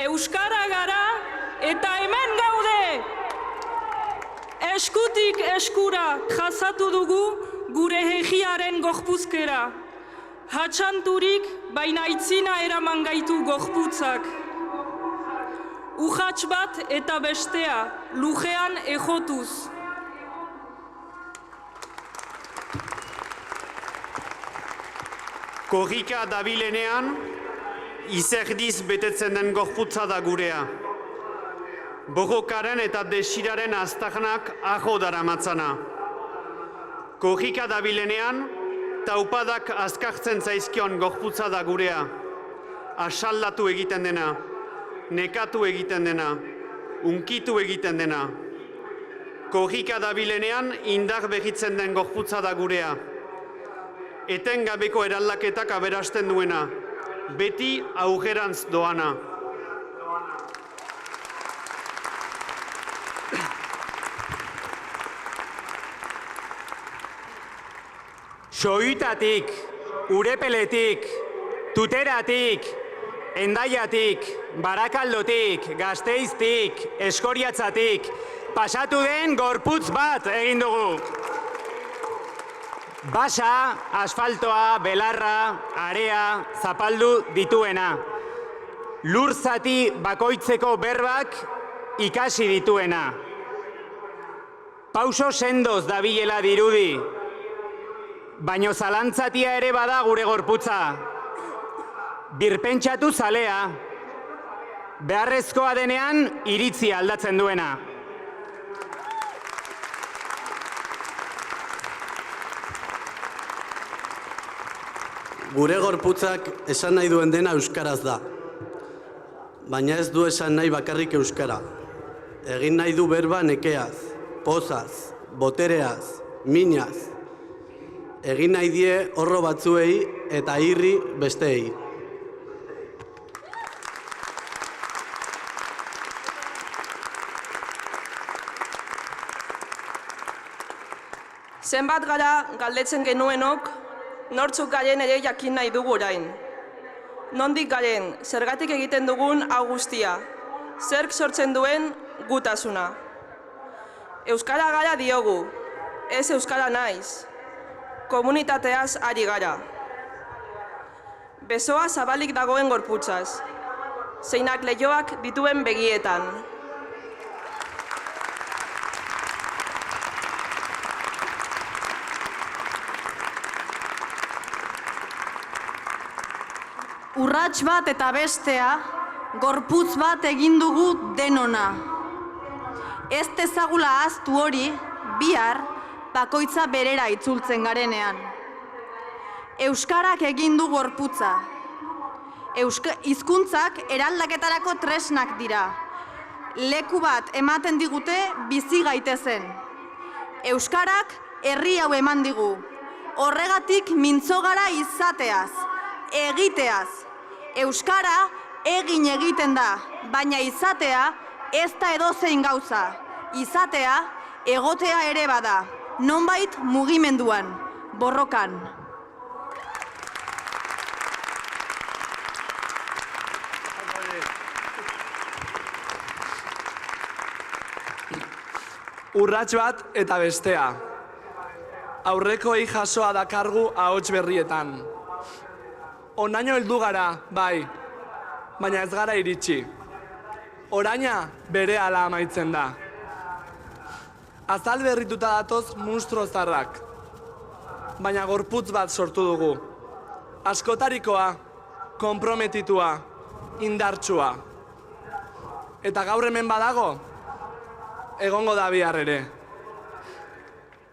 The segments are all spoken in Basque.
Euskara gara eta hemen gaude! Eskutik eskura jasatu dugu gure herriaren gorpuzkera. Hatxanturik baina itzina eraman gaitu gorputzak. Urrats bat eta bestea lujean ejotuz. Korrika dabilenean, izerdiz betetzen den gorputza da gurea. Borrokaren eta desiraren aztarnak aho daramatzana. Korrika dabilenean, taupadak azkartzen zaizkion gorputza da gurea. Asaldatu egiten dena, nekatu egiten dena, unkitu egiten dena. Korrika dabilenean, indar behitzen den gorputza da gurea. Etengabeko eraldaketak aberasten duena, beti aurrerantz doana. Soitatik, Urepeletik, Tuteratik, Endaiatik, Barakaldotik, Gasteiztik, Eskoriatzatik, pasatu den gorputz bat egin dugu. Basa, asfaltoa, belarra, area, zapaldu dituena. Lur zati bakoitzeko berbak ikasi dituena. Pauso sendoz dabilela dirudi, baino zalantzatia ere bada gure gorputza. Birpentsatu zalea, beharrezkoa denean iritzi aldatzen duena. Gure gorputzak esan nahi duen dena euskaraz da. Baina ez du esan nahi bakarrik euskara. Egin nahi du berba nekeaz, pozaz, botereaz, minaz. Egin nahi die horro batzuei eta irri besteei. Zenbat gara galdetzen genuenok, nortzuk garen ere jakin nahi dugu orain. Nondik garen, zergatik egiten dugun hau guztia, zerk sortzen duen gutasuna. Euskara gara diogu, ez euskara naiz, komunitateaz ari gara. Besoa zabalik dagoen gorputzaz, zeinak leihoak dituen begietan. Urrats bat eta bestea, gorputz bat egin dugu denona. Ez dezagula ahaztu hori, bihar, bakoitza berera itzultzen garenean. Euskarak egin du gorputza. Hizkuntzak eraldaketarako tresnak dira. Leku bat ematen digute bizi gaitezen. Euskarak herri hau eman digu. Horregatik mintzo gara izateaz, egiteaz. Euskara egin egiten da, baina izatea ez da edozein gauza. Izatea egotea ere bada, nonbait mugimenduan, borrokan. Urrats bat eta bestea. Aurrekoei jasoa dakargu ahots berrietan. Onaino heldu gara, bai, baina ez gara iritsi. Oraina berehala amaitzen da. Azal berrituta datoz munstro zarrak, baina gorputz bat sortu dugu. Askotarikoa, konprometitua, indartsua. Eta gaur hemen badago, egongo da bihar ere.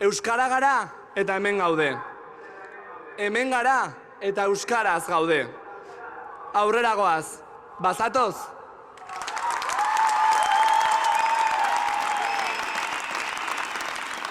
Euskara gara eta hemen gaude. Hemen gara eta euskaraz gaude. Aurrera goaz, bazatoz?